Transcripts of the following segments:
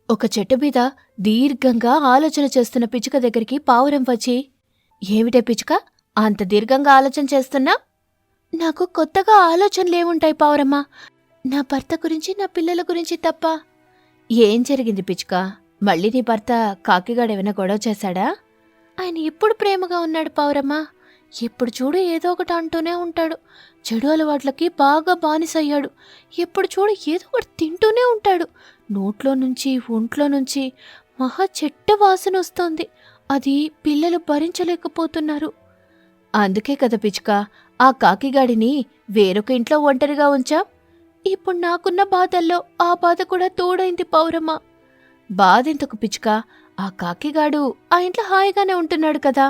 ఒక చెట్టు మీద దీర్ఘంగా ఆలోచన చేస్తున్న పిచ్చుక దగ్గరికి పావురం వచ్చి, ఏమిటే పిచ్చుక, అంత దీర్ఘంగా ఆలోచన చేస్తున్నా? నాకు కొత్తగా ఆలోచనలేముంటాయి పావురమ్మా, నా భర్త గురించి నా పిల్లల గురించి తప్ప. ఏం జరిగింది పిచ్చుక? మళ్ళీ నీ భర్త కాకిగాడేమైనా గొడవ చేశాడా? ఆయన ఎప్పుడు ప్రేమగా ఉన్నాడు పావురమ్మా. ఎప్పుడు చూడు ఏదో ఒకటి అంటూనే ఉంటాడు. చెడు అలవాట్లకి బాగా బానిసయ్యాడు. ఎప్పుడు చూడు ఏదో ఒకటి తింటూనే ఉంటాడు. నోట్లో నుంచి ఒంట్లో నుంచి మహా చెడ్డ వాసన వస్తోంది. అది పిల్లలు భరించలేకపోతున్నారు. అందుకే కదా పిచ్చుక, ఆ కాకిగాడిని వేరొక ఇంట్లో ఒంటరిగా ఉంచాం. ఇప్పుడు నాకున్న బాధల్లో ఆ బాధ కూడా తోడైంది పౌరమ్మ. బాధెందుకు పిచ్చుక, ఆ కాకిగాడు ఆ ఇంట్లో హాయిగానే ఉంటున్నాడు కదా.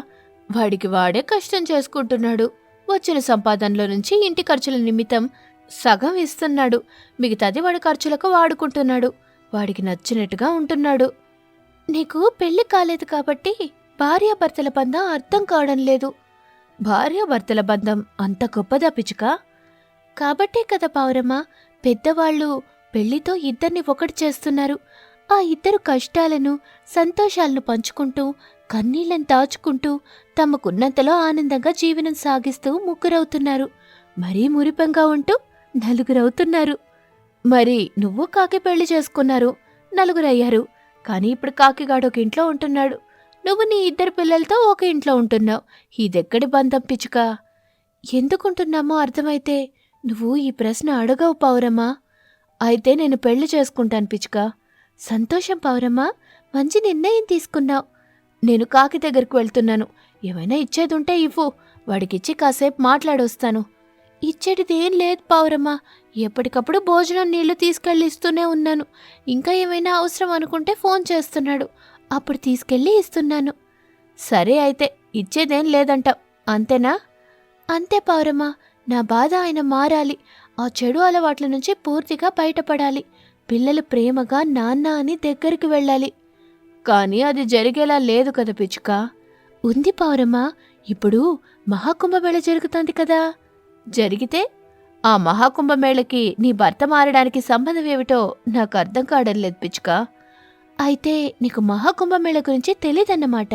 వాడికి వాడే కష్టం చేసుకుంటున్నాడు. వచ్చిన సంపాదనలో నుంచి ఇంటి ఖర్చుల నిమిత్తం సగం ఇస్తున్నాడు. మిగతాది వాడి ఖర్చులకు వాడుకుంటున్నాడు. వాడికి నచ్చినట్టుగా ఉంటున్నాడు. నీకు పెళ్లి కాలేదు కాబట్టి భార్యాభర్తల బంధం అర్థం కావడం లేదు. భార్యాభర్తల బంధం అంత గొప్పదా పిచ్చుక? కాబట్టే కదా పావురమ్మ, పెద్దవాళ్ళు పెళ్లితో ఇద్దరిని ఒకటి చేస్తున్నారు. ఆ ఇద్దరు కష్టాలను సంతోషాలను పంచుకుంటూ కన్నీళ్లను దాచుకుంటూ తమకున్నంతలో ఆనందంగా జీవనం సాగిస్తూ ముగ్గురవుతున్నారు. మరీ మురిపంగా ఉంటూ నలుగురవుతున్నారు. మరి నువ్వు కాకి పెళ్లి చేసుకున్నారు, నలుగురయ్యారు. కాని ఇప్పుడు కాకిగాడు ఒక ఇంట్లో ఉంటున్నాడు. నువ్వు నీ ఇద్దరు పిల్లలతో ఒక ఇంట్లో ఉంటున్నావు. ఇదెక్కడి బంధం పిచ్చుక? ఎందుకుంటున్నామో అర్థమైతే నువ్వు ఈ ప్రశ్న అడగవు పావురమ్మా. అయితే నేను పెళ్లి చేసుకుంటాను పిచ్చుక. సంతోషం పావురమ్మా, మంచి నిర్ణయం తీసుకున్నావు. నేను కాకి దగ్గరకు వెళ్తున్నాను. ఏమైనా ఇచ్చేదుంటే ఇవ్వు, వాడికిచ్చి కాసేపు మాట్లాడొస్తాను. ఇచ్చేటిదేం లేదు పావురమ్మా, ఎప్పటికప్పుడు భోజనం నీళ్లు తీసుకెళ్ళి ఇస్తూనే ఉన్నాను. ఇంకా ఏమైనా అవసరం అనుకుంటే ఫోన్ చేస్తున్నాడు, అప్పుడు తీసుకెళ్ళి ఇస్తున్నాను. సరే అయితే ఇచ్చేదేం లేదంటావు, అంతేనా? అంతే పావురమ్మా, నా బాధ ఆయన మారాలి. ఆ చెడు అలవాట్ల నుంచి పూర్తిగా బయటపడాలి. పిల్లలు ప్రేమగా నాన్న అని దగ్గరికి వెళ్ళాలి. కాని అది జరిగేలా లేదు కదా పిచ్చుక. ఉంది పావురమ్మా, ఇప్పుడు మహాకుంభమేళ జరుగుతోంది కదా. జరిగితే ఆ మహాకుంభమేళకి నీ భర్త మారడానికి సంబంధం ఏమిటో నాకు అర్థం కావడం లేదు పిచ్చుక. అయితే నీకు మహాకుంభమేళ గురించి తెలీదన్నమాట.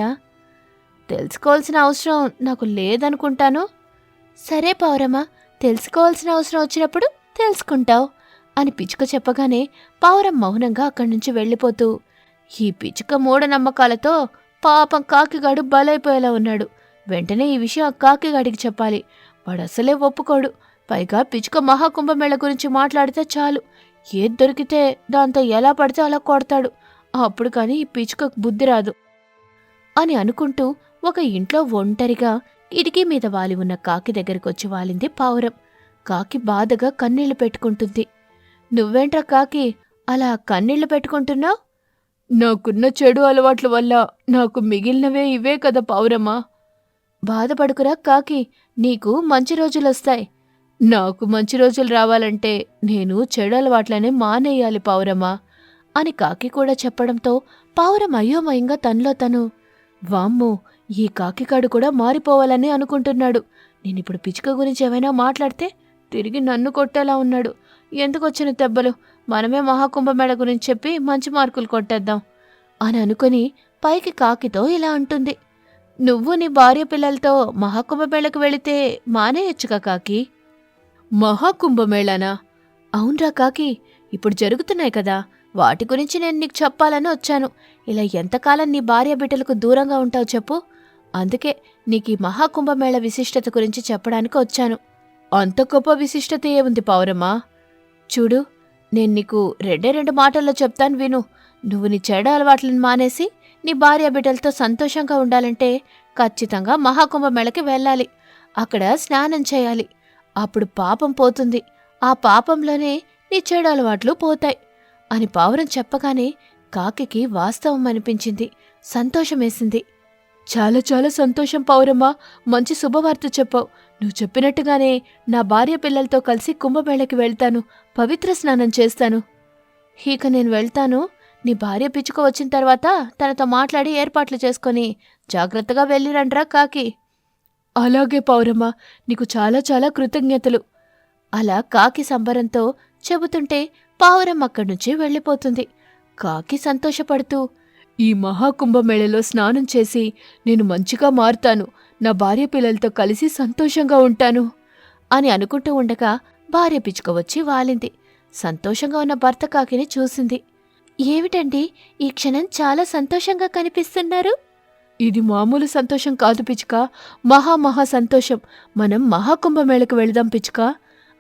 తెలుసుకోవాల్సిన అవసరం నాకు లేదనుకుంటాను. సరే పావురమ్మా, తెలుసుకోవాల్సిన అవసరం వచ్చినప్పుడు తెలుసుకుంటావు అని పిచ్చుక చెప్పగానే పావురం మౌనంగా అక్కడి నుంచి వెళ్ళిపోతూ, ఈ పిచ్చుక మూఢనమ్మకాలతో పాపం కాకిగాడు బలైపోయేలా ఉన్నాడు. వెంటనే ఈ విషయం ఆ కాకిగాడికి చెప్పాలి. వాడసలే ఒప్పుకోడు. పైగా పిచ్చుక మహాకుంభమేళ గురించి మాట్లాడితే చాలు, ఏది దొరికితే దాంతో ఎలా పడితే అలా కొడతాడు. అప్పుడు కాని ఈ పిచ్చుకకు బుద్ధి రాదు అని అనుకుంటూ ఒక ఇంట్లో ఒంటరిగా కిటికీ మీద వాలి ఉన్న కాకి దగ్గరికొచ్చి వాలింది పావురం. కాకి బాధగా కన్నీళ్లు పెట్టుకుంటుంది. నువ్వేంట్రా కాకి, అలా కన్నీళ్లు పెట్టుకుంటున్నావు? నాకున్న చెడు అలవాట్ల వల్ల నాకు మిగిలినవే ఇవే కదా పావురమ్మా. బాధపడుకురా కాకి, నీకు మంచి రోజులొస్తాయి. నాకు మంచి రోజులు రావాలంటే నేను చెడు అలవాట్లనే మానేయాలి పావురమ్మా అని కాకి కూడా చెప్పడంతో పావురం అయోమయంగా తనలో తను, వామ్మో, ఈ కాకికాడు కూడా మారిపోవాలని అనుకుంటున్నాడు. నేనిప్పుడు పిచ్చుక గురించి ఏమైనా మాట్లాడితే తిరిగి నన్ను కొట్టేలా ఉన్నాడు. ఎందుకొచ్చిన దెబ్బలు, మనమే మహాకుంభమేళ గురించి చెప్పి మంచి మార్కులు కొట్టేద్దాం అని అనుకుని పైకి కాకితో ఇలా అంటుంది. నువ్వు నీ భార్య పిల్లలతో మహాకుంభమేళకు వెళితే మానేయొచ్చుగా కాకి. మహాకుంభమేళానా? అవునరా కాకి, ఇప్పుడు జరుగుతున్నాయి కదా, వాటి గురించి నేను నీకు చెప్పాలని వచ్చాను. ఇలా ఎంతకాలం నీ భార్య బిడ్డలకు దూరంగా ఉంటావు చెప్పు. అందుకే నీకు ఈ మహాకుంభమేళ విశిష్టత గురించి చెప్పడానికి వచ్చాను. అంత గొప్ప విశిష్టత ఏముంది పావురమ్మా? చూడు, నేను నీకు రెండు మాటల్లో చెప్తాను విను. నువ్వు నీ చెడు అలవాట్లను మానేసి నీ భార్య బిడ్డలతో సంతోషంగా ఉండాలంటే ఖచ్చితంగా మహాకుంభమేళకి వెళ్ళాలి. అక్కడ స్నానం చేయాలి. అప్పుడు పాపం పోతుంది. ఆ పాపంలోనే నీ చెడు అలవాట్లు పోతాయి అని పావురం చెప్పగానే కాకికి వాస్తవం అనిపించింది. సంతోషమేసింది. చాలా చాలా సంతోషం పావురమ్మా, మంచి శుభవార్త చెప్పావు. నువ్వు చెప్పినట్టుగానే నా భార్య పిల్లలతో కలిసి కుంభమేళకి వెళ్తాను, పవిత్ర స్నానం చేస్తాను. ఇక నేను వెళ్తాను. నీ భార్య పిచ్చుక వచ్చిన తర్వాత తనతో మాట్లాడి ఏర్పాట్లు చేసుకొని జాగ్రత్తగా వెళ్ళిరండ్రా కాకి. అలాగే పావురమ్మా, నీకు చాలా చాలా కృతజ్ఞతలు. అలా కాకి సంబరంతో చెబుతుంటే పావురం అక్కడ్నుంచి వెళ్ళిపోతుంది. కాకి సంతోషపడుతూ, ఈ మహాకుంభమేళలో స్నానం చేసి నేను మంచిగా మారుతాను, నా భార్య పిల్లలతో కలిసి సంతోషంగా ఉంటాను అని అనుకుంటూ ఉండగా భార్య పిచ్చుక వచ్చి వాలింది. సంతోషంగా ఉన్న భర్త కాకిని చూసింది. ఏమిటండి, ఈ క్షణం చాలా సంతోషంగా కనిపిస్తున్నారు? ఇది మామూలు సంతోషం కాదు పిచ్చుక, మహా సంతోషం. మనం మహాకుంభమేళకు వెళదాం పిచ్చుక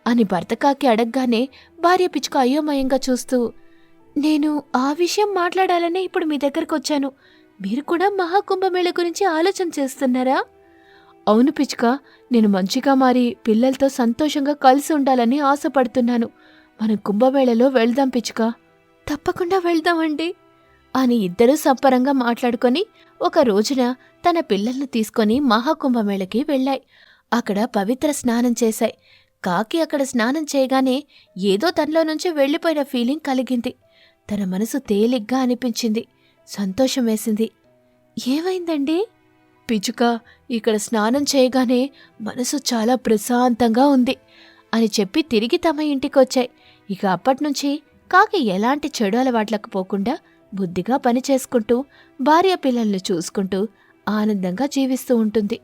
అని భర్త కాకి అడగ్గానే భార్య పిచ్చుక అయోమయంగా చూస్తూ, నేను ఆ విషయం మాట్లాడాలనే ఇప్పుడు మీ దగ్గరకొచ్చాను. మీరు కూడా మహాకుంభమేళ గురించి ఆలోచన చేస్తున్నారా? అవును పిచ్చుక, నేను మంచిగా మారి పిల్లలతో సంతోషంగా కలిసి ఉండాలని ఆశపడుతున్నాను. మనం కుంభమేళలో వెళ్దాం పిచ్చుక. తప్పకుండా వెళ్దామండి అని ఇద్దరూ సంపరంగా మాట్లాడుకొని ఒక రోజున తన పిల్లల్ని తీసుకొని మహాకుంభమేళకి వెళ్ళాయి. అక్కడ పవిత్ర స్నానం చేశాయి. కాకి అక్కడ స్నానం చేయగానే ఏదో తనలో నుంచి వెళ్ళిపోయిన ఫీలింగ్ కలిగింది. తన మనసు తేలిగ్గా అనిపించింది. సంతోషం వేసింది. ఏమైందండి? పిచ్చుక, ఇక్కడ స్నానం చేయగానే మనసు చాలా ప్రశాంతంగా ఉంది అని చెప్పి తిరిగి తమ ఇంటికొచ్చాయి. ఇక అప్పట్నుంచి కాకి ఎలాంటి చెడు అలవాట్లకు పోకుండా బుద్ధిగా పనిచేసుకుంటూ భార్య పిల్లల్ని చూసుకుంటూ ఆనందంగా జీవిస్తూ ఉంటుంది.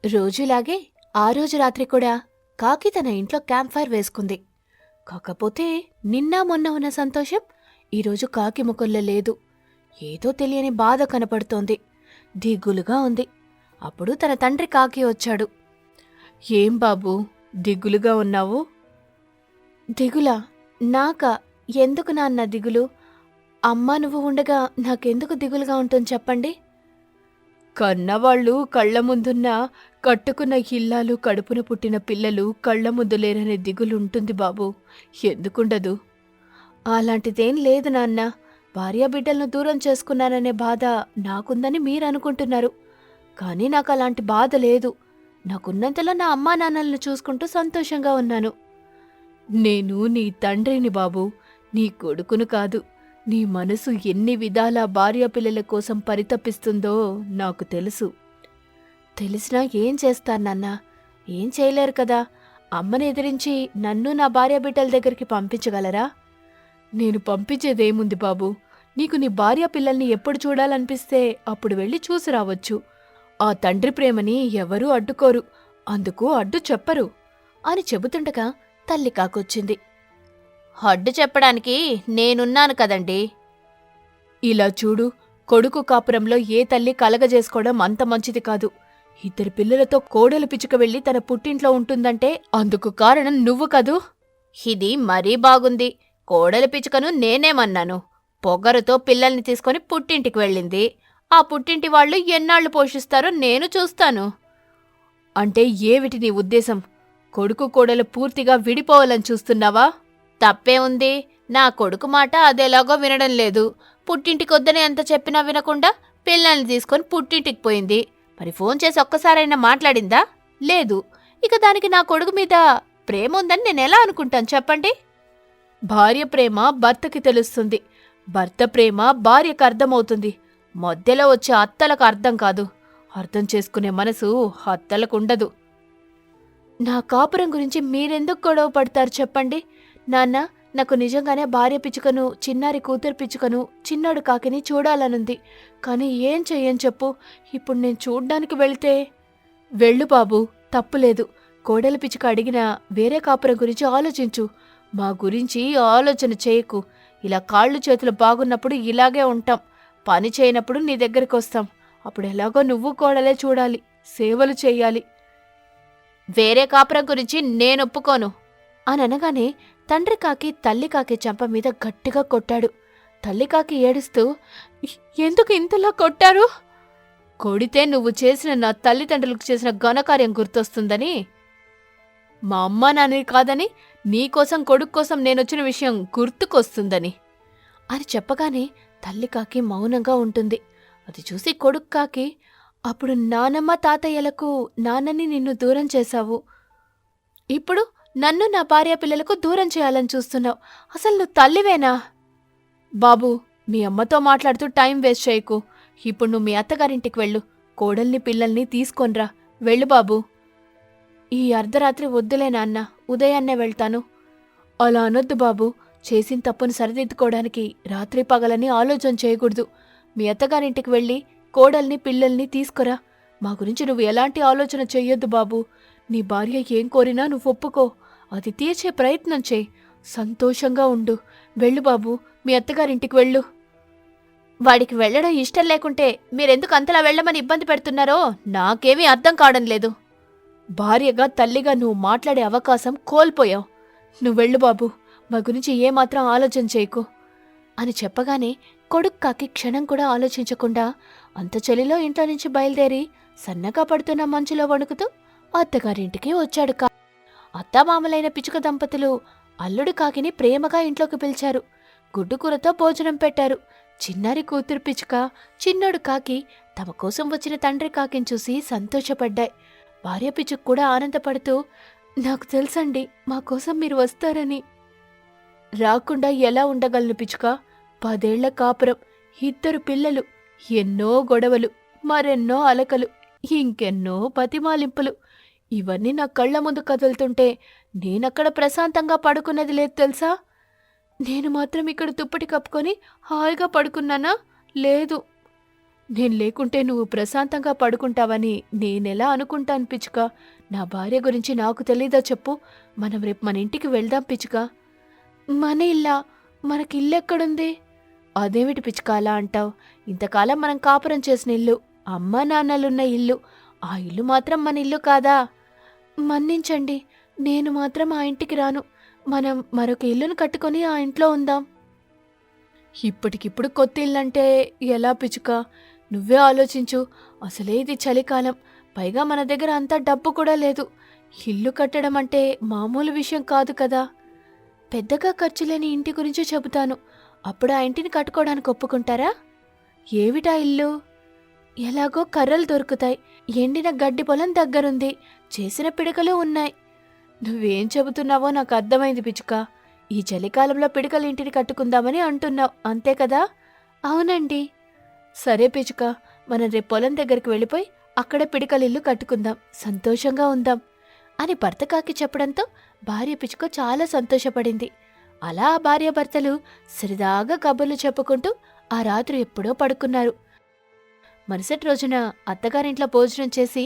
రోజులాగే ఆ రోజు రాత్రి కూడా కాకి తన ఇంట్లో క్యాంప్ ఫైర్ వేసుకుంది. కాకపోతే నిన్న మొన్న ఉన్న సంతోషం ఈరోజు కాకి ముఖంలో లేదు. ఏదో తెలియని బాధ కనపడుతోంది. దిగులుగా ఉంది. అప్పుడు తన తండ్రి కాకి వచ్చాడు. ఏం బాబూ, దిగులుగా ఉన్నావు? దిగులా? నాకా? ఎందుకు నాన్న దిగులు? అమ్మా నువ్వు ఉండగా నాకెందుకు దిగులుగా ఉంటుంది చెప్పండి? కన్నవాళ్లు కళ్ల ముందున్నా కట్టుకున్న ఇల్లాలు, కడుపున పుట్టిన పిల్లలు కళ్ల ముందు లేరనే దిగులుంటుంది బాబూ. ఎందుకుండదు? అలాంటిదేం లేదు నాన్న. భార్యాబిడ్డలను దూరం చేసుకున్నాననే బాధ నాకుందని మీరనుకుంటున్నారు. కానీ నాకు అలాంటి బాధ లేదు. నాకున్నంతలో నా అమ్మా నాన్నలను చూసుకుంటూ సంతోషంగా ఉన్నాను. నేను నీ తండ్రిని బాబూ, నీ కొడుకును కాదు. నీ మనసు ఎన్ని విధాల భార్యాపిల్లల కోసం పరితపిస్తుందో నాకు తెలుసు. తెలిసినా ఏం చేస్తానన్నా? ఏం చేయలేరు కదా. అమ్మని ఎదిరించి నన్ను నా భార్యాబిడ్డల దగ్గరికి పంపించగలరా? నేను పంపించేదేముంది బాబూ. నీకు నీ భార్య పిల్లల్ని ఎప్పుడు చూడాలనిపిస్తే అప్పుడు వెళ్ళి చూసి రావచ్చు. ఆ తండ్రి ప్రేమని ఎవరూ అడ్డుకోరు, అందుకు అడ్డు చెప్పరు అని చెబుతుండగా తల్లి కాకొచ్చింది. అడ్డు చెప్పడానికి నేనున్నాను కదండి. ఇలా చూడు, కొడుకు కాపురంలో ఏ తల్లి కలగజేసుకోవడం అంత మంచిది కాదు. ఇద్దరు పిల్లలతో కోడలు పిచ్చుక వెళ్ళి తన పుట్టింట్లో ఉంటుందంటే అందుకు కారణం నువ్వు కదూ. ఇది మరీ బాగుంది. కోడలి పిచ్చుకను నేనేమన్నాను? పొగరుతో పిల్లల్ని తీసుకొని పుట్టింటికి వెళ్ళింది. ఆ పుట్టింటి వాళ్ళు ఎన్నాళ్లు పోషిస్తారో నేను చూస్తాను. అంటే ఏమిటి నీ ఉద్దేశం? కొడుకు కోడలు పూర్తిగా విడిపోవాలని చూస్తున్నావా? తప్పే ఉంది. నా కొడుకు మాట అదేలాగో వినడం లేదు. పుట్టింటికొద్దని ఎంత చెప్పినా వినకుండా పిల్లల్ని తీసుకొని పుట్టింటికి పోయింది. మరి ఫోన్ చేసి ఒక్కసారైనా మాట్లాడిందా? లేదు. ఇక దానికి నా కొడుకు మీద ప్రేమ ఉందని నేనెలా అనుకుంటాను చెప్పండి? భార్య ప్రేమ భర్తకి తెలుస్తుంది. భర్త ప్రేమ భార్యకు అర్థమవుతుంది. మధ్యలో వచ్చే అత్తలకు అర్థం కాదు. అర్థం చేసుకునే మనసు అత్తలకుండదు. నా కాపురం గురించి మీరెందుకు గొడవ పడతారు చెప్పండి? నాన్న, నాకు నిజంగానే భార్య పిచ్చుకను, చిన్నారి కూతురు పిచ్చుకను, చిన్నాడు కాకిని చూడాలనుంది. కానీ ఏం చెయ్యని చెప్పు. ఇప్పుడు నేను చూడ్డానికి వెళితే? వెళ్ళు బాబూ, తప్పులేదు. కోడలి పిచ్చుక అడిగినా వేరే కాపురం గురించి ఆలోచించు. మా గురించి ఆలోచన చేయకు. ఇలా కాళ్ళు చేతులు బాగున్నప్పుడు ఇలాగే ఉంటాం. పని చేయనప్పుడు నీ దగ్గరికి వస్తాం. అప్పుడు ఎలాగో నువ్వు కోడలే చూడాలి, సేవలు చెయ్యాలి. వేరే కాపురం గురించి నేనొప్పుకోను అని అనగానే తండ్రి కాకి తల్లి కాకి చెంప మీద గట్టిగా కొట్టాడు. తల్లి కాకి ఏడుస్తూ, ఎందుకు ఇంతలా కొట్టారు? కొడితే నువ్వు చేసిన నా తల్లిదండ్రులకు చేసిన ఘనకార్యం గుర్తొస్తుందని. మా అమ్మా నాన్నని కాదని నీకోసం కొడుకు కోసం నేనొచ్చిన విషయం గుర్తుకొస్తుందని అని చెప్పగానే తల్లి కాకి మౌనంగా ఉంటుంది. అది చూసి కొడుకు కాకి, అప్పుడు నానమ్మ తాతయ్యలకు నాన్నని నిన్ను దూరం చేశావు. ఇప్పుడు నన్ను నా భార్య పిల్లలకు దూరం చేయాలని చూస్తున్నావు. అసలు నువ్వు తల్లివేనా? బాబూ, మీ అమ్మతో మాట్లాడుతూ టైం వేస్ట్ చేయకు. ఇప్పుడు నువ్వు మీ అత్తగారింటికి వెళ్ళు. కోడల్ని పిల్లల్ని తీసుకొనిరా. వెళ్ళు బాబూ. ఈ అర్ధరాత్రి వద్దులే నాన్న, ఉదయాన్నే వెళ్తాను. అలా అనొద్దు బాబూ. చేసిన తప్పును సరిదిద్దుకోవడానికి రాత్రి పగలని ఆలోచన చేయకూడదు. మీ అత్తగారింటికి వెళ్ళి కోడల్ని పిల్లల్ని తీసుకురా. మా గురించి నువ్వు ఎలాంటి ఆలోచన చెయ్యొద్దు బాబూ. నీ భార్య ఏం కోరినా నువ్వు ఒప్పుకో. అది తీర్చే ప్రయత్నం చేయి. సంతోషంగా ఉండు. వెళ్ళు బాబూ, మీ అత్తగారింటికి వెళ్ళు. వాడికి వెళ్ళడం ఇష్టం లేకుంటే మీరెందుకు అంతలా వెళ్ళమని ఇబ్బంది పెడుతున్నారో నాకేమీ అర్థం కావడం లేదు. భార్యగా తల్లిగా నువ్వు మాట్లాడే అవకాశం కోల్పోయావు. నువ్వెళ్ళు బాబూ, మా గురించి ఏమాత్రం ఆలోచన చేయకు అని చెప్పగానే కొడుకు కాకి క్షణం కూడా ఆలోచించకుండా అంత చలిలో ఇంట్లో నుంచి బయలుదేరి సన్నగా పడుతున్న మంచులో వణుకుతూ అత్తగారింటికి వచ్చాడు. అత్తామామలైన పిచుక దంపతులు అల్లుడు కాకిని ప్రేమగా ఇంట్లోకి పిలిచారు. గుడ్డుకూరతో భోజనం పెట్టారు. చిన్నారి కూతురు పిచుక, చిన్నోడు కాకి తమ కోసం వచ్చిన తండ్రి కాకిని చూసి సంతోషపడ్డాయి. భార్య పిచుక కూడా ఆనందపడుతూ, నాకు తెలుసండి మా కోసం మీరు వస్తారని. రాకుండా ఎలా ఉండగలను పిచుక? 10 ఏళ్ల కాపురం, 2 పిల్లలు, ఎన్నో గొడవలు, మరెన్నో అలకలు, ఇంకెన్నో బతిమాలింపులు. ఇవన్నీ నా కళ్ల ముందు కదులుతుంటే నేనక్కడ ప్రశాంతంగా పడుకున్నది లేదు తెలుసా? నేను మాత్రం ఇక్కడ దుప్పటి కప్పుకొని హాయిగా పడుకున్నానా? లేదు. నేను లేకుంటే నువ్వు ప్రశాంతంగా పడుకుంటావని నేనెలా అనుకుంటాను పిచుక? నా భార్య గురించి నాకు తెలీదా చెప్పు? మనం రేపు మన ఇంటికి వెళ్దాం పిచుక. మన ఇల్లా? మనకిల్లెక్కడుంది? అదేమిటి పిచుక అలా అంటావు? ఇంతకాలం మనం కాపురం చేసిన ఇల్లు, అమ్మా నాన్నలున్న ఇల్లు. ఆ ఇల్లు మాత్రం మన ఇల్లు కాదా? మన్నించండి, నేను మాత్రం ఆ ఇంటికి రాను. మనం మరొక ఇల్లును కట్టుకొని ఆ ఇంట్లో ఉందాం. ఇప్పటికిప్పుడు కొత్త ఇల్లంటే ఎలా పిచుక? నువ్వే ఆలోచించు. అసలే ఇది చలికాలం, పైగా మన దగ్గర అంత డబ్బు కూడా లేదు. ఇల్లు కట్టడం అంటే మామూలు విషయం కాదు కదా. పెద్దగా ఖర్చు లేని ఇంటి గురించి చెబుతాను. అప్పుడు ఆ ఇంటిని కట్టుకోవడానికి ఒప్పుకుంటారా? ఏవిటా ఇల్లు? ఎలాగో కర్రలు దొరుకుతాయి. ఎండిన గడ్డి పొలం దగ్గరుంది. చేసిన పిడకలు ఉన్నాయి. నువ్వేం చెబుతున్నావో నాకు అర్థమైంది పిచుక. ఈ చలికాలంలో పిడకలింటిని కట్టుకుందామని అంటున్నావు, అంతే కదా? అవునండి. సరే పిచుక, మనం రేపు పొలం దగ్గరికి వెళ్ళిపోయి అక్కడే పిడకలిల్లు కట్టుకుందాం, సంతోషంగా ఉందాం అని భర్త కాకి చెప్పడంతో భార్య పిచుక చాలా సంతోషపడింది. అలా ఆ భార్యాభర్తలు సరదాగా కబుర్లు చెప్పుకుంటూ ఆ రాత్రి ఎప్పుడో పడుకున్నారు. మరుసటి రోజున అత్తగారింట్లో భోజనం చేసి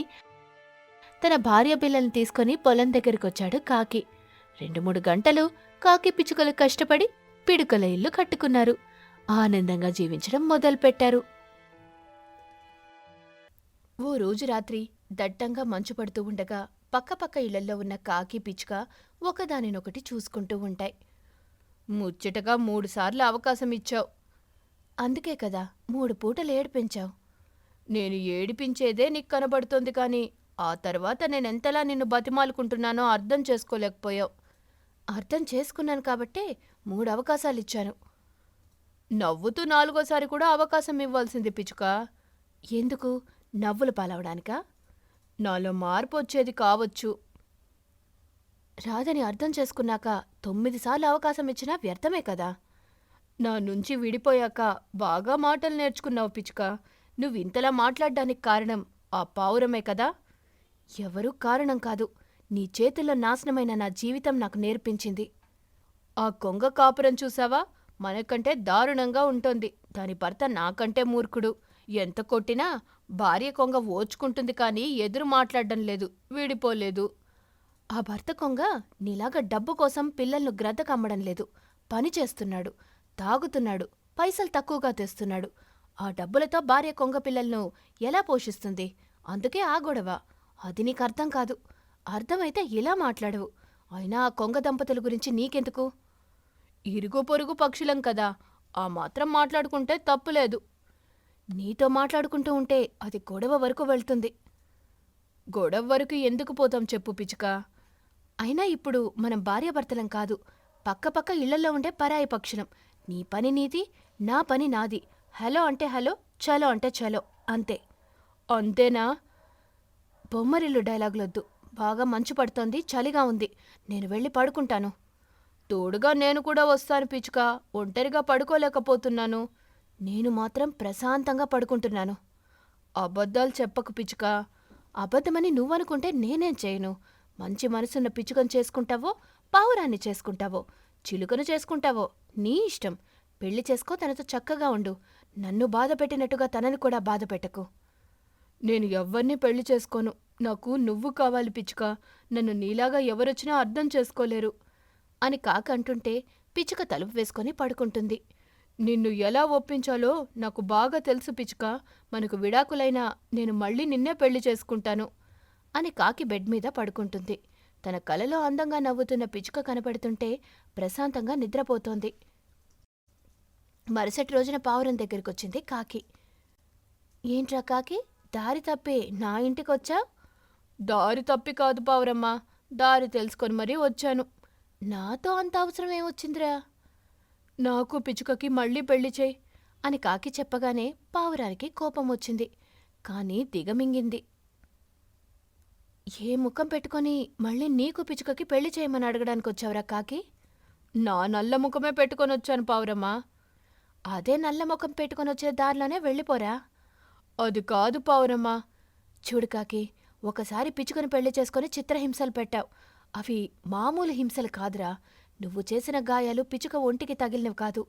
తన భార్య పిల్లల్ని తీసుకుని పొలం దగ్గరికొచ్చాడు కాకి. 2-3 గంటలు కాకి పిచుకలు కష్టపడి పిడుకల ఇల్లు కట్టుకున్నారు. ఆనందంగా జీవించడం మొదలుపెట్టారు. ఓ రోజు రాత్రి దట్టంగా మంచు పడుతూ ఉండగా పక్కపక్క ఇళ్లల్లో ఉన్న కాకి పిచుక ఒకదానినొకటి చూసుకుంటూ ఉంటాయి. ముచ్చటగా 3 సార్లు అవకాశం ఇచ్చావు. అందుకే కదా 3 పూటలు ఏడిపించావు. నేను ఏడిపించేదే నీకు కనబడుతోంది కాని ఆ తర్వాత నేనెంతలా నిన్ను బతిమాలుకుంటున్నానో అర్థం చేసుకోలేకపోయావు. అర్థం చేసుకున్నాను కాబట్టే 3 అవకాశాలిచ్చాను. నవ్వుతూ 4గోసారి కూడా అవకాశం ఇవ్వాల్సింది పిచుక. ఎందుకు? నవ్వులు పాలవడానికా? నాలో మార్పు వచ్చేది కావచ్చు. రాదని అర్థం చేసుకున్నాక 9 సార్లు అవకాశం ఇచ్చినా వ్యర్థమే కదా. నా నుంచి విడిపోయాక బాగా మాటలు నేర్చుకున్నావు పిచుక. నువ్వింతలా మాట్లాడ్డానికి కారణం ఆ పావురమే కదా? ఎవరూ కారణం కాదు. నీ చేతుల్లో నాశనమైన నా జీవితం నాకు నేర్పించింది. ఆ కొంగ కాపురం చూసావా? మనకంటే దారుణంగా ఉంటోంది. దాని భర్త నాకంటే మూర్ఖుడు. ఎంత కొట్టినా భార్య కొంగ ఓచుకుంటుంది కానీ ఎదురు మాట్లాడడం లేదు, విడిపోలేదు. ఆ భర్త కొంగ నీలాగా డబ్బు కోసం పిల్లలను గ్రద్దకమ్మడం లేదు. పని చేస్తున్నాడు, తాగుతున్నాడు, పైసలు తక్కువగా తెస్తున్నాడు. ఆ డబ్బులతో భార్య కొంగ పిల్లలను ఎలా పోషిస్తుంది? అందుకే ఆ గొడవ. అది నీకర్థం కాదు. అర్థమైతే ఇలా మాట్లాడవు. అయినా ఆ కొంగ దంపతుల గురించి నీకెందుకు? ఇరుగు పొరుగు పక్షులం కదా, ఆ మాత్రం మాట్లాడుకుంటే తప్పులేదు. నీతో మాట్లాడుకుంటూ ఉంటే అది గొడవ వరకు వెళ్తుంది. గొడవ వరకు ఎందుకు పోతాం చెప్పు పిచుక? అయినా ఇప్పుడు మనం భార్యాభర్తలం కాదు, పక్కపక్క ఇళ్లల్లో ఉండే పరాయి పక్షులం. నీ పని నీది, నా పని నాది. హలో అంటే హలో, చలో అంటే చలో, అంతే. అంతేనా? బొమ్మరిల్లు డైలాగులొద్దు. బాగా మంచు పడుతోంది, చలిగా ఉంది. నేను వెళ్ళి పడుకుంటాను. తోడుగా నేను కూడా వస్తాను పిచుక. ఒంటరిగా పడుకోలేకపోతున్నాను. నేను మాత్రం ప్రశాంతంగా పడుకుంటున్నాను. అబద్ధాలు చెప్పకు పిచుక. అబద్ధమని నువ్వనుకుంటే నేనేం చేయను. మంచి మనసున్న పిచుకను చేసుకుంటావో పావురాన్ని చేసుకుంటావో చిలుకను చేసుకుంటావో నీ ఇష్టం. పెళ్లి చేసుకో, తనతో చక్కగా ఉండు. నన్ను బాధ పెట్టినట్టుగా తనని కూడా బాధ పెట్టకు. నేను ఎవ్వర్నీ పెళ్లి చేసుకోను. నాకు నువ్వు కావాలి పిచ్చుక. నన్ను నీలాగా ఎవరొచ్చినా అర్థం చేసుకోలేరు అని కాకి అంటుంటే పిచ్చుక తలుపు వేసుకొని పడుకుంటుంది. నిన్ను ఎలా ఒప్పించాలో నాకు బాగా తెలుసు పిచ్చుక. మనకు విడాకులైనా నేను మళ్ళీ నిన్నే పెళ్లి చేసుకుంటాను అని కాకి బెడ్ మీద పడుకుంటుంది. తన కలలో అందంగా నవ్వుతున్న పిచ్చుక కనపడుతుంటే ప్రశాంతంగా నిద్రపోతోంది. మరుసటి రోజున పావురం దగ్గరికొచ్చింది కాకి. ఏంట్రా కాకి, దారి తప్పి నా ఇంటికొచ్చా? దారి తప్పి కాదు పావురమ్మా, దారి తెలుసుకొని మరీ వచ్చాను. నాతో అంత అవసరం ఏమొచ్చిందిరా? నాకు పిచ్చుకకి మళ్ళీ పెళ్లి చేయి అని కాకి చెప్పగానే పావురానికి కోపం వచ్చింది. కాని దిగమింగింది. ఏ ముఖం పెట్టుకొని మళ్ళీ నీకు పిచ్చుకకి పెళ్లి చేయమని అడగడానికొచ్చావురా కాకి? నా నల్ల ముఖమే పెట్టుకొనొచ్చాను పావురమ్మా. అదే నల్ల ముఖం పెట్టుకొనొచ్చే దారిలోనే వెళ్ళిపోరా. అది కాదు పావురమ్మా. చూడు కాకి, ఒకసారి పిచ్చుకని పెళ్లి చేసుకుని చిత్రహింసలు పెట్టావు. అవి మామూలు హింసలు కాదురా. నువ్వు చేసిన గాయాలు పిచ్చుక ఒంటికి తగిలినవి కాదు,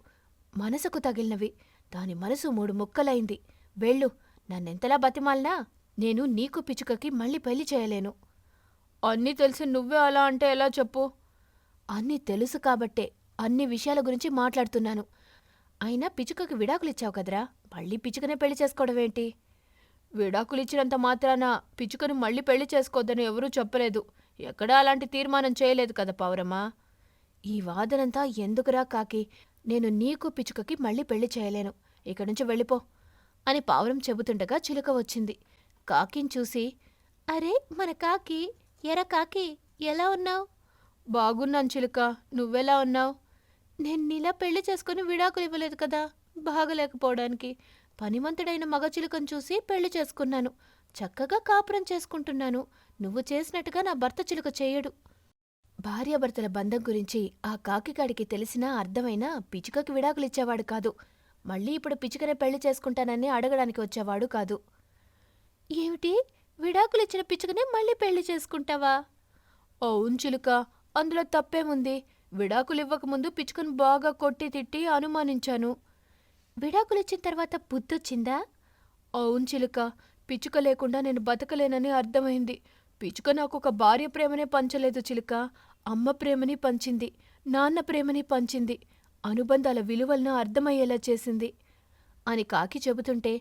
మనసుకు తగిలినవి. దాని మనసు 3 ముక్కలైంది. వెళ్ళు. నన్నెంతలా బతిమాలినా నేను నీకు పిచ్చుకకి మళ్ళీ పెళ్లి చేయలేను. అన్నీ తెలిసి నువ్వే అలా అంటే ఎలా చెప్పు? అన్నీ తెలుసు కాబట్టే అన్ని విషయాల గురించి మాట్లాడుతున్నాను. అయినా పిచ్చుకకి విడాకులిచ్చావు కదరా, మళ్ళీ పిచ్చుకనే పెళ్లి చేసుకోవడమేంటి? విడాకులిచ్చినంత మాత్రాన పిచ్చుకను మళ్ళీ పెళ్లి చేసుకోవద్దని ఎవరూ చెప్పలేదు. ఎక్కడా అలాంటి తీర్మానం చేయలేదు కదా పావురమ్మా. ఈ వాదనంతా ఎందుకురా కాకి? నేను నీకు పిచ్చుకకి మళ్ళీ పెళ్లి చేయలేను. ఇక్కడ్నుంచి వెళ్ళిపో అని పావురం చెబుతుండగా చిలుక వచ్చింది. కాకిని చూసి, అరే మన కాకి, ఎరా కాకి, ఎలా ఉన్నావు? బాగున్నాను చిలుక, నువ్వెలా ఉన్నావు? నేను నీలా పెళ్లి చేసుకుని విడాకులు ఇవ్వలేదు కదా, బాగలేకపోవడానికి. పనిమంతుడైన మగ చిలుకను చూసి పెళ్లి చేసుకున్నాను. చక్కగా కాపురం చేసుకుంటున్నాను. నువ్వు చేసినట్టుగా నా భర్త చిలుక చేయడు. భార్యాభర్తల బంధం గురించి ఆ కాకిగాడికి తెలిసినా అర్థమైనా పిచ్చుకకి విడాకులిచ్చేవాడు కాదు. మళ్ళీ ఇప్పుడు పిచ్చుకనే పెళ్లి చేసుకుంటానని అడగడానికి వచ్చేవాడు కాదు. ఏమిటి, విడాకులిచ్చిన పిచ్చుకనే మళ్ళీ పెళ్లి చేసుకుంటావా? అవును చిలుక, అందులో తప్పేముంది? విడాకులివ్వకముందు పిచ్చుకను బాగా కొట్టి తిట్టి అనుమానించాను. విడాకులిచ్చిన తర్వాత బుద్ధొచ్చిందా? అవును చిలుక, పిచ్చుక లేకుండా నేను బతకలేనని అర్థమైంది. పిచ్చుక నాకొక భార్య ప్రేమనే పంచలేదు చిలుక, అమ్మ ప్రేమని పంచింది, నాన్న ప్రేమని పంచింది, అనుబంధాల విలువలను అర్థమయ్యేలా చేసింది అని కాకి చెబుతుంటే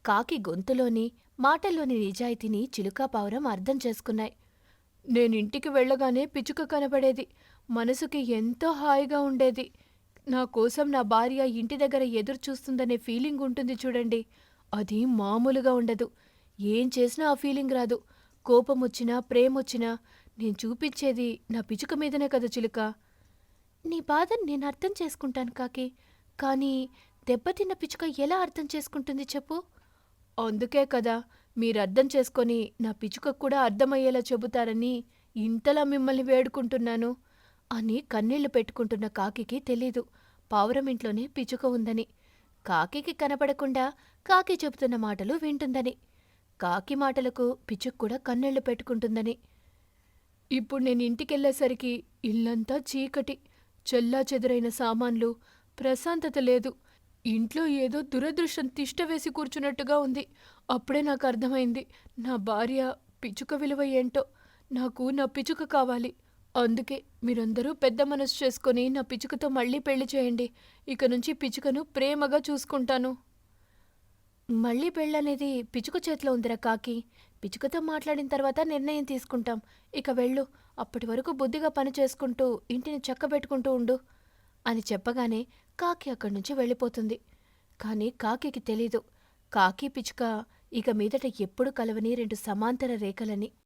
కాకి గొంతులోని మాటల్లోని నిజాయితీని చిలుకా పావురం అర్థం చేసుకున్నాయి. నేనింటికి వెళ్ళగానే పిచ్చుక కనబడేది. మనసుకి ఎంతో హాయిగా ఉండేది. నా కోసం నా భార్య ఇంటి దగ్గర ఎదురు చూస్తుందనే ఫీలింగ్ ఉంటుంది చూడండి, అది మామూలుగా ఉండదు. ఏం చేసినా ఆ ఫీలింగ్ రాదు. కోపమొచ్చినా ప్రేమొచ్చినా నేను చూపించేది నా పిచ్చుక మీదనే కదా చిలుక. నీ బాధను నేను అర్థం చేసుకుంటాను కాకి, కానీ దెబ్బతిన్న పిచ్చుక ఎలా అర్థం చేసుకుంటుంది చెప్పు? అందుకే కదా మీరర్థం చేసుకొని నా పిచ్చుకకు కూడా అర్థమయ్యేలా చెబుతారని ఇంతలా మిమ్మల్ని వేడుకుంటున్నాను అని కన్నీళ్లు పెట్టుకుంటున్న కాకికి తెలీదు పావురం ఇంట్లోనే పిచ్చుక ఉందని. కాకికి కనపడకుండా కాకి చెబుతున్న మాటలు వింటుందని, కాకి మాటలకు పిచ్చుక కూడా కన్నీళ్లు పెట్టుకుంటుందని. ఇప్పుడు నేను ఇంటికెళ్ళేసరికి ఇల్లంతా చీకటి, చెల్లాచెదురైన సామాన్లు, ప్రశాంతత లేదు. ఇంట్లో ఏదో దురదృష్టం తిష్టవేసి కూర్చున్నట్టుగా ఉంది. అప్పుడే నాకు అర్థమైంది నా భార్య పిచ్చుక విలువ ఏంటో. నాకు నా పిచ్చుక కావాలి. అందుకే మీరందరూ పెద్ద మనసు చేసుకొని నా పిచ్చుకతో మళ్ళీ పెళ్లి చేయండి. ఇక నుంచి పిచ్చుకను ప్రేమగా చూసుకుంటాను. మళ్ళీ పెళ్ళనేది పిచ్చుక చేతిలో ఉందిరా కాకి. పిచ్చుకతో మాట్లాడిన తర్వాత నిర్ణయం తీసుకుంటాం. ఇక వెళ్ళు. అప్పటి వరకు బుద్ధిగా పని చేసుకుంటూ ఇంటిని చక్కబెట్టుకుంటూ ఉండు అని చెప్పగానే కాకి అక్కడ్నుంచి వెళ్ళిపోతుంది. కాని కాకికి తెలీదు కాకి పిచ్చుక ఇక మీదట ఎప్పుడు కలవని 2 సమాంతర రేఖలని.